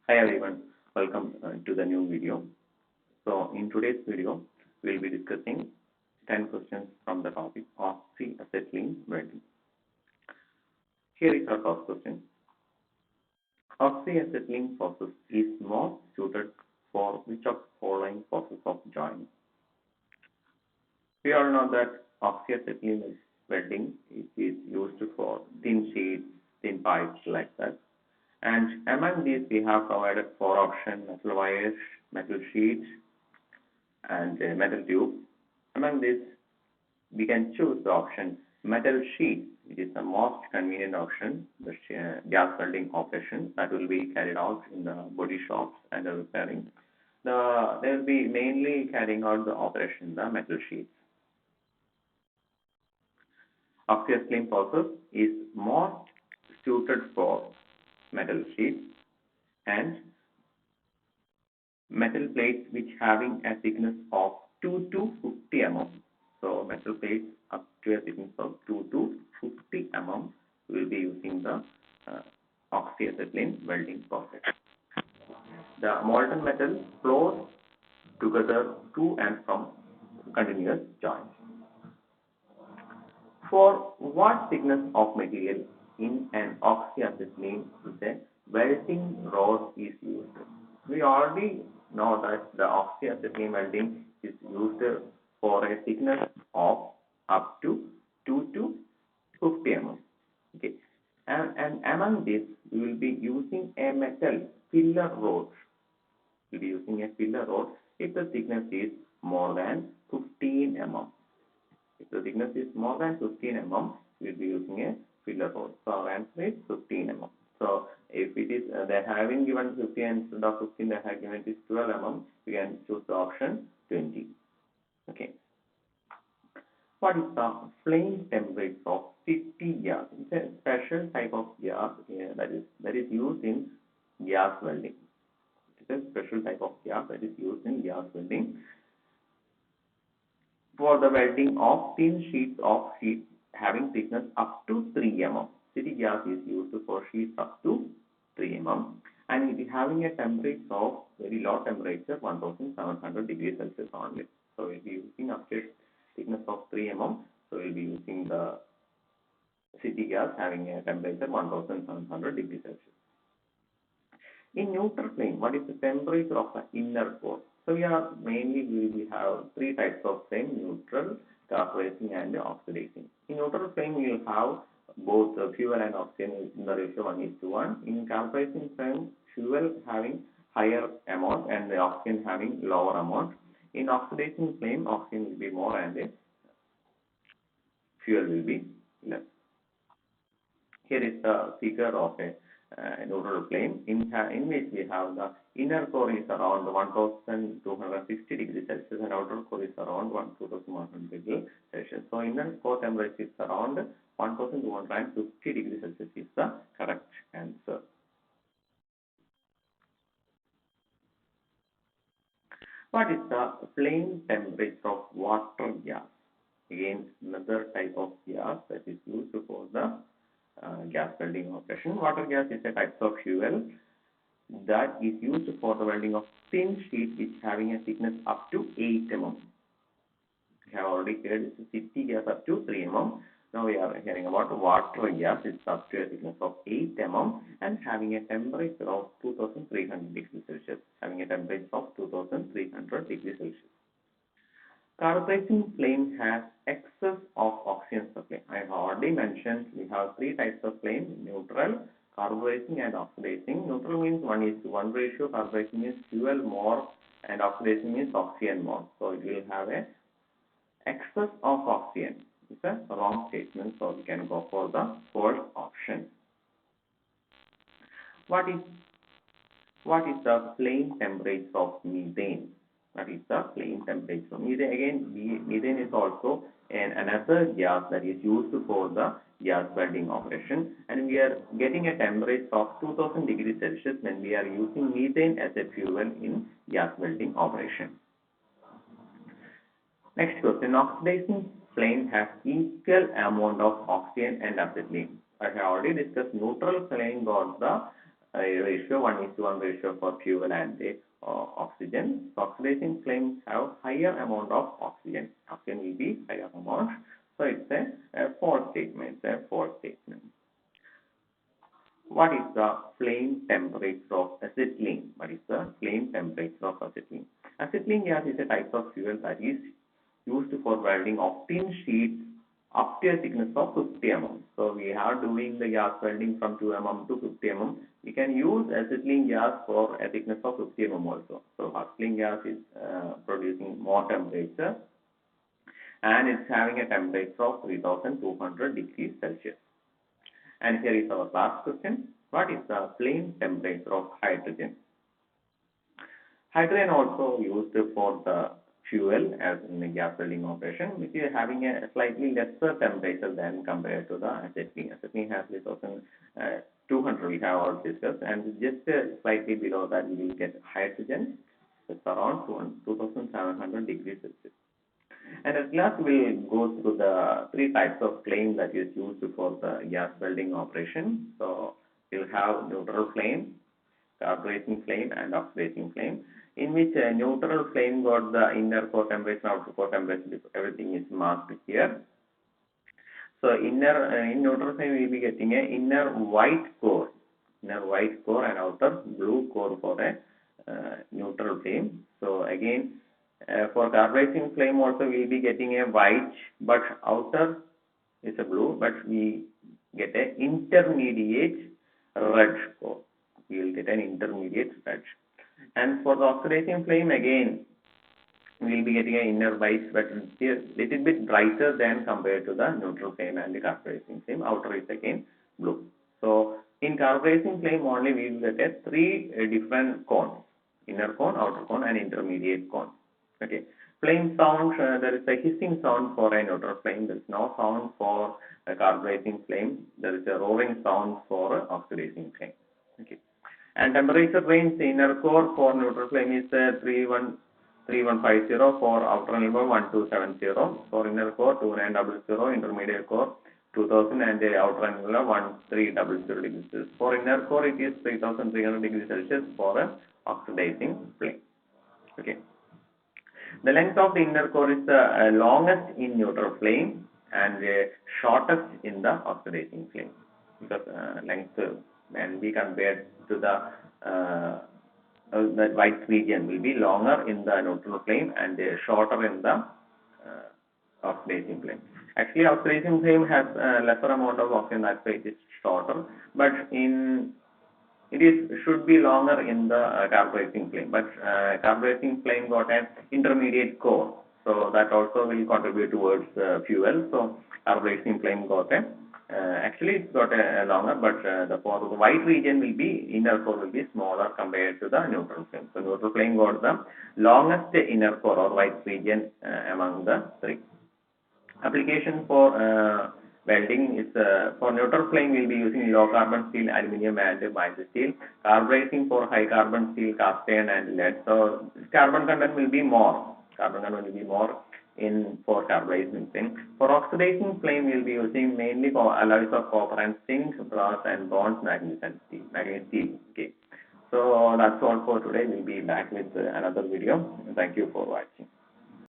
Hi everyone, welcome to the new video. So in today's video, we'll be discussing 10 questions from the topic Oxy-Acetylene welding. Here is our first question. Oxy-Acetylene process is most suited for which of the following process of joining? We all know that Oxy-Acetylene welding is used for thin sheets, thin pipes like that. And among these, we have provided 4 options: metal wires, metal sheets, and metal tube. Among these, we can choose the option metal sheet, which is the most convenient option, the gas welding operation that will be carried out in the body shops and the repairing. They will be mainly carrying out the operation, the metal sheets. Oxy-Acetylene process is most suited for metal sheets and metal plates which having a thickness of 2 to 50 mm. So metal plates up to a thickness of 2 to 50 mm will be using the Oxy-Acetylene welding process. The molten metal flows together to and from continuous joints. For what thickness of material in an Oxy-Acetylene the welding rod is used? We already know that the Oxy-Acetylene welding is used for a thickness of up to 2 to 50 mm. Okay. And among this, we will be using a metal filler rod. We will be using a filler rod if the thickness is more than 15 mm. If the thickness is more than 15 mm, we will be using a filler rod. So our answer is 15 mm. So if it is they having given 15 instead of 15, they have given it is 12 mm, we can choose the option 20. Okay. What is the flame temperature of city gas? It's a special type of gas that is used in gas welding. It's a special type of gas that is used in gas welding for the welding of thin sheets of sheet having thickness up to 3 mm. City gas is used for sheets up to 3 mm, and it is having a temperature of very low temperature 1700 degrees Celsius only. So we will be using up to thickness of 3 mm. So we will be using the city gas having a temperature 1700 degrees Celsius. In neutral flame, what is the temperature of the inner core? So we have 3 types of flame: neutral, carburizing, and oxidizing. In neutral flame, we will have both fuel and oxygen in the ratio 1:1. In carburizing flame, fuel having higher amount and the oxygen having lower amount. In oxidizing flame, oxygen will be more and fuel will be less. Here is the figure of a neutral flame in which we have the inner core is around 1260 degrees Celsius and outer core is around 2100 degrees Celsius. So inner core temperature is around 1250 degrees Celsius is the correct answer. What is the flame temperature of water gas? Again, another type of gas that is used for the gas welding operation. Water gas is a type of fuel that is used for the welding of thin sheet which having a thickness up to 8 mm. We have already heard this is city gas up to 3 mm. Now we are hearing about water gas. It's up to a thickness of 8 mm and having a temperature of 2300 degrees Celsius. Having a temperature of 2300 degrees Celsius. Carburizing flame has excess of oxygen supply. I have already mentioned we have 3 types of flame: neutral, carburizing, and oxidizing. Neutral means 1:1 ratio. Carburizing means fuel more, and oxidizing means oxygen more. So it will have a excess of oxygen. It's a wrong statement, so we can go for the fourth option. What is the flame temperature of methane? What is the flame temperature? Methane is also another gas that is used for the gas welding operation, and we are getting a temperature of 2000 degrees Celsius when we are using methane as a fuel in gas welding operation. Next question: oxidizing flame has equal amount of oxygen and acetylene. I have already discussed neutral flame got the ratio 1:1 ratio for fuel and oxygen. So oxidation flames have higher amount of oxygen. Oxygen will be higher amount. So it's a false statement. It's a false statement. What is the flame temperature of acetylene? What is the flame temperature of acetylene? Acetylene gas is a type of fuel that is used for welding of thin sheets up to a thickness of 50 mm. So we are doing the gas welding from 2 mm to 50 mm. We can use acetylene gas for a thickness of 50 mm also. So acetylene gas is producing more temperature, and it's having a temperature of 3200 degrees Celsius. And here is our last question. What is the flame temperature of hydrogen? Hydrogen also used for the fuel as in the gas welding operation, which is having a slightly lesser temperature than compared to the acetylene. Acetylene has 3200 we have already discussed, and just slightly below that we will get hydrogen. It's around 2700 degrees Celsius. And at last we will go through the three types of flame that is used for the gas welding operation. So we'll have neutral flame, carbureting flame, and oxidizing flame, in which neutral flame got the inner core temperature, outer core temperature, everything is marked here. So in neutral flame we will be getting a inner white core and outer blue core for a neutral flame. So again, for carbureting flame also we will be getting a white, but outer is a blue, but we get a intermediate red core. We will get an intermediate red. And for the oxidizing flame, again we will be getting an inner white, but it's a little bit brighter than compared to the neutral flame and the carbureting flame. Outer is again blue. So in carbureting flame only we will get three different cones: inner cone, outer cone, and intermediate cone. Okay. Flame sound, there is a hissing sound for a neutral flame. There is no sound for a carbureting flame. There is a roaring sound for an oxidizing flame. Okay. And temperature range, the inner core for neutral flame is 3150, for outer number 1270, for inner core 2900, intermediate core 2000, and the outer angular 1300 degrees Celsius. For inner core it is 3300 degrees Celsius for an oxidizing flame. Okay. The length of the inner core is the longest in neutral flame and the shortest in the oxidizing flame, because length when we compared to the white region will be longer in the neutral flame and shorter in the oxidizing flame. Actually, oxidizing flame has lesser amount of oxygen, that's why it is shorter, but should be longer in the carbureting flame, but carbureting flame got an intermediate core, so that also will contribute towards fuel. So carbureting flame got a actually it's got a longer, but for the white region will be inner core will be smaller compared to the neutral flame. So neutral flame got the longest inner core or white region among the three. Application for welding is for neutral flame we will be using low carbon steel, aluminium, and mild steel. Carbureting for high carbon steel, cast iron, and lead. So carbon content will be more. Carbon content will be more in for carbureting flame. For oxidizing flame we will be using mainly for alloys of copper and zinc, brass, and bronze, manganese, and steel. Okay. So that's all for today. We'll be back with another video. Thank you for watching.